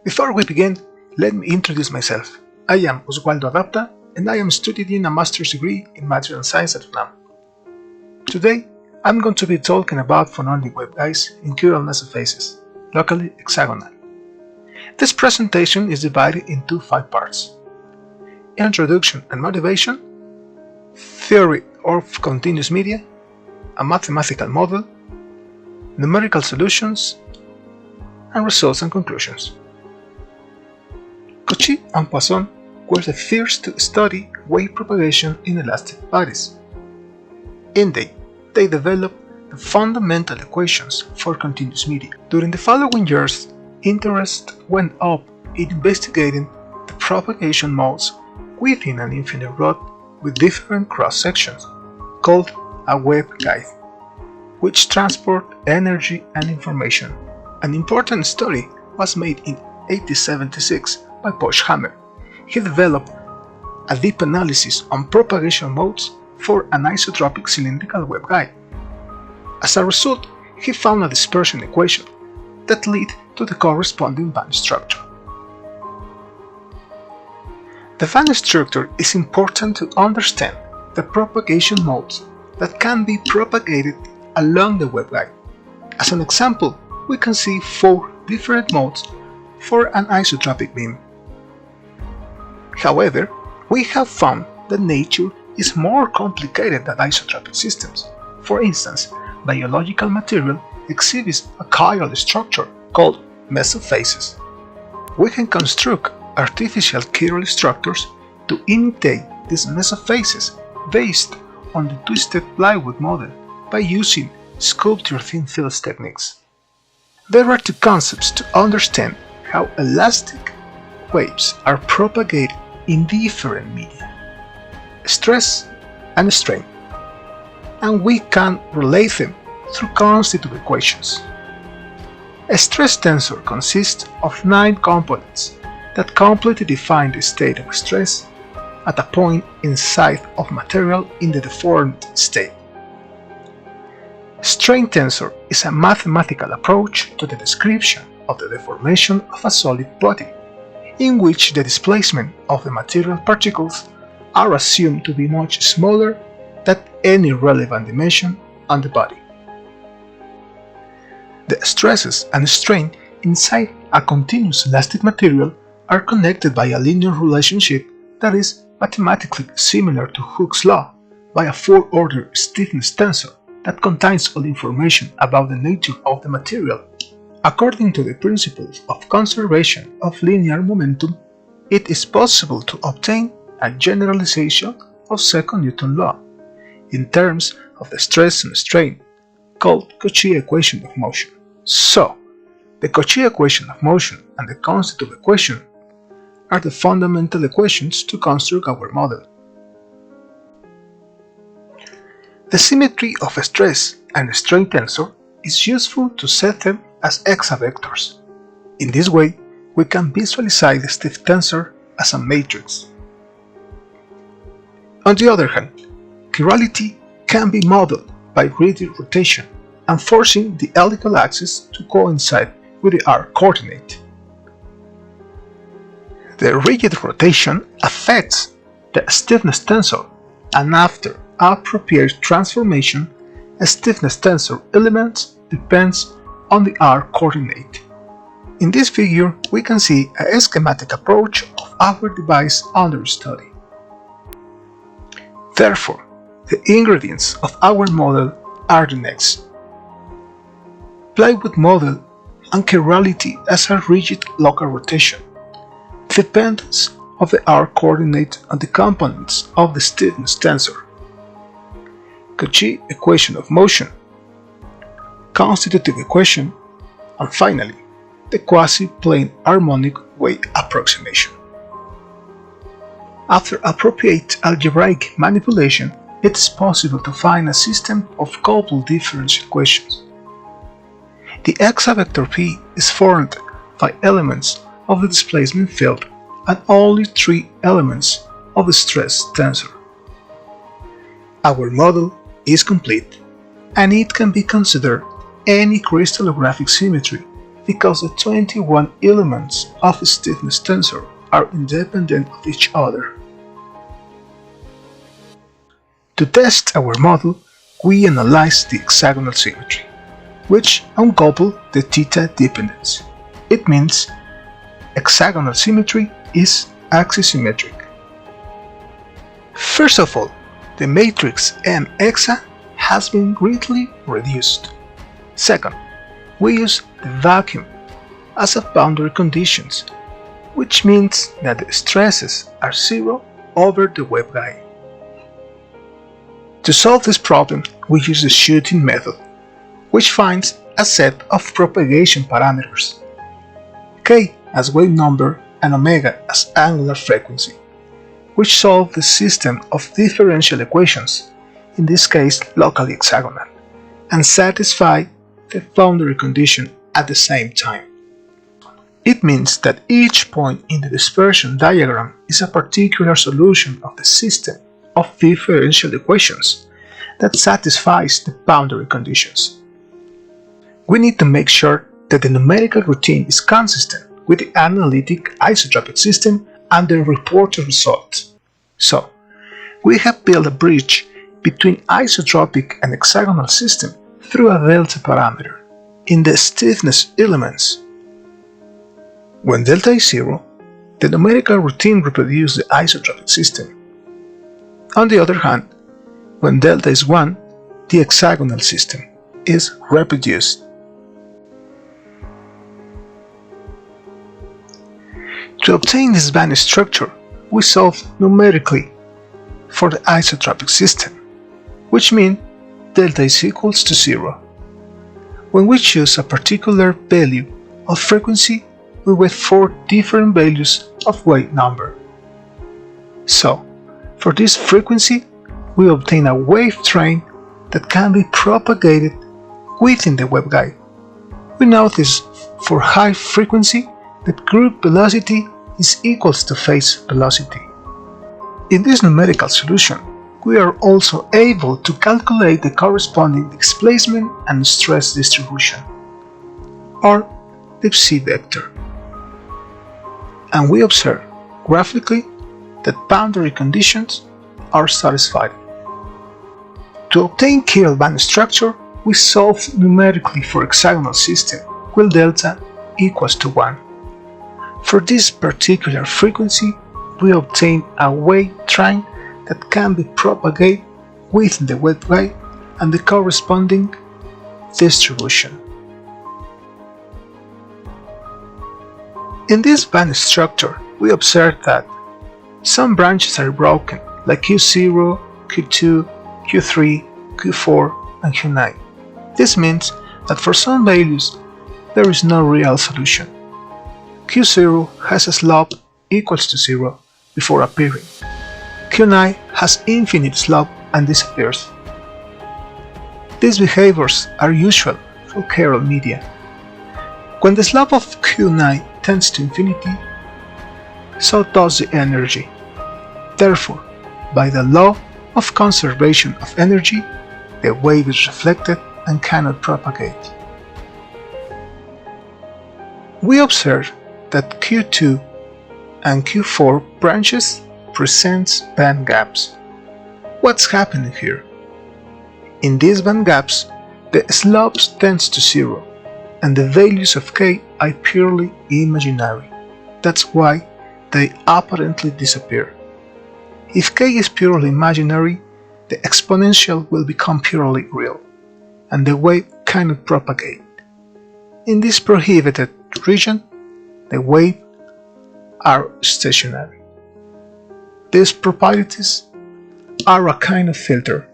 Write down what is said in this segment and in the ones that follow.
Before we begin, let me introduce myself. I am Oswaldo Adapta and I am studying a master's degree in material science at UNAM. Today, I'm going to be talking about phononic waveguides in chiral mesophases, locally hexagonal. This presentation is divided into 5 parts: introduction and motivation, theory of continuous media, a mathematical model, numerical solutions, and results and conclusions. Cauchy and Poisson were the first to study wave propagation in elastic bodies. Indeed, they developed the fundamental equations for continuous media. During the following years, interest went up in investigating the propagation modes within an infinite rod with different cross-sections, called a waveguide, which transport energy and information. An important study was made in 1876 by Pochhammer. He developed a deep analysis on propagation modes for an isotropic cylindrical waveguide. As a result, he found a dispersion equation that led to the corresponding band structure. The band structure is important to understand the propagation modes that can be propagated along the waveguide. As an example, we can see 4 different modes for an isotropic beam. However, we have found that nature is more complicated than isotropic systems. For instance, biological material exhibits a chiral structure called mesophases. We can construct artificial chiral structures to imitate these mesophases based on the twisted plywood model by using sculpture thin films techniques. There are 2 concepts to understand how elastic waves are propagated in different media: stress and strain, and we can relate them through constitutive equations. A stress tensor consists of 9 components that completely define the state of stress at a point inside of material in the deformed state. Strain tensor is a mathematical approach to the description of the deformation of a solid body, in which the displacement of the material particles are assumed to be much smaller than any relevant dimension on the body. The stresses and strain inside a continuous elastic material are connected by a linear relationship that is mathematically similar to Hooke's law by a 4-order stiffness tensor that contains all information about the nature of the material. According to the principles of conservation of linear momentum, it is possible to obtain a generalization of second Newton's law in terms of the stress and strain, called Cauchy equation of motion. So, the Cauchy equation of motion and the constitutive equation are the fundamental equations to construct our model. The symmetry of a stress and strain tensor is useful to set them as hexavectors. In this way, we can visualize the stiff tensor as a matrix. On the other hand, chirality can be modeled by rigid rotation and forcing the helical axis to coincide with the r-coordinate. The rigid rotation affects the stiffness tensor, and after appropriate transformation, a stiffness tensor element depends on the r-coordinate. In this figure, we can see a schematic approach of our device under study. Therefore, the ingredients of our model are the next: plywood model and chirality as a rigid local rotation, dependence of the r-coordinate on the components of the stiffness tensor, Cauchy equation of motion, constitutive equation, and finally, the quasi-plane harmonic wave approximation. After appropriate algebraic manipulation, it is possible to find a system of coupled differential equations. The hexavector P is formed by elements of the displacement field and only 3 elements of the stress tensor. Our model is complete, and it can be considered any crystallographic symmetry because the 21 elements of a stiffness tensor are independent of each other. To test our model, we analyze the hexagonal symmetry, which uncouple the theta dependence. It means hexagonal symmetry is axisymmetric. First of all, the matrix M hexa has been greatly reduced. Second, we use the vacuum as a boundary conditions, which means that the stresses are zero over the waveguide. To solve this problem, we use the shooting method, which finds a set of propagation parameters, k as wave number and omega as angular frequency, which solve the system of differential equations, in this case locally hexagonal, and satisfy the boundary condition at the same time. It means that each point in the dispersion diagram is a particular solution of the system of differential equations that satisfies the boundary conditions. We need to make sure that the numerical routine is consistent with the analytic isotropic system and the reported results. So, we have built a bridge between isotropic and hexagonal system through a delta parameter in the stiffness elements. When delta is 0, the numerical routine reproduces the isotropic system. On the other hand, when delta is 1, the hexagonal system is reproduced. To obtain this band structure, we solve numerically for the isotropic system, which means delta is equals to 0. When we choose a particular value of frequency, we get 4 different values of wave number. So, for this frequency, we obtain a wave train that can be propagated within the waveguide. We notice for high frequency that group velocity is equals to phase velocity. In this numerical solution, we are also able to calculate the corresponding displacement and stress distribution, or the psi vector. And we observe graphically that boundary conditions are satisfied. To obtain chiral band structure, we solve numerically for hexagonal system while delta equals to 1. For this particular frequency, we obtain a wave train that can be propagated within the waveguide and the corresponding distribution. In this band structure, we observe that some branches are broken, like Q0, Q2, Q3, Q4, and Q9. This means that for some values, there is no real solution. Q0 has a slope equals to 0 before appearing. Q9 has infinite slope and disappears. These behaviors are usual for chiral media. When the slope of Q9 tends to infinity, so does the energy. Therefore, by the law of conservation of energy, the wave is reflected and cannot propagate. We observe that Q2 and Q4 branches presents band gaps. What's happening here? In these band gaps, the slopes tends to 0, and the values of k are purely imaginary. That's why they apparently disappear. If k is purely imaginary, the exponential will become purely real, and the wave cannot propagate. In this prohibited region, the waves are stationary. These properties are a kind of filter,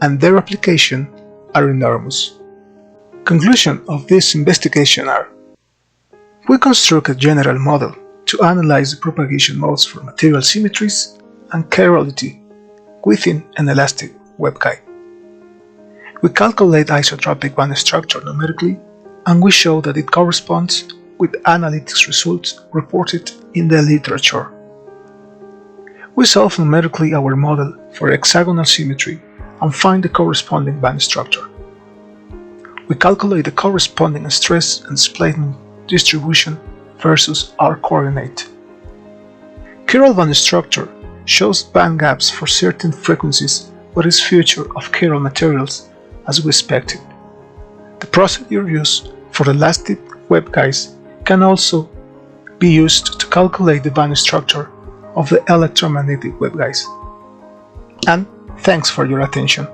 and their application are enormous. Conclusion of this investigation are: we construct a general model to analyze the propagation modes for material symmetries and chirality within an elastic waveguide. We calculate isotropic band structure numerically, and we show that it corresponds with analytics results reported in the literature. We solve numerically our model for hexagonal symmetry and find the corresponding band structure. we calculate the corresponding stress and displacement distribution versus our coordinate. Chiral band structure shows band gaps for certain frequencies but is future of chiral materials as we expected. The procedure used for the elastic waveguides can also be used to calculate the band structure of the electromagnetic waveguides. And thanks for your attention.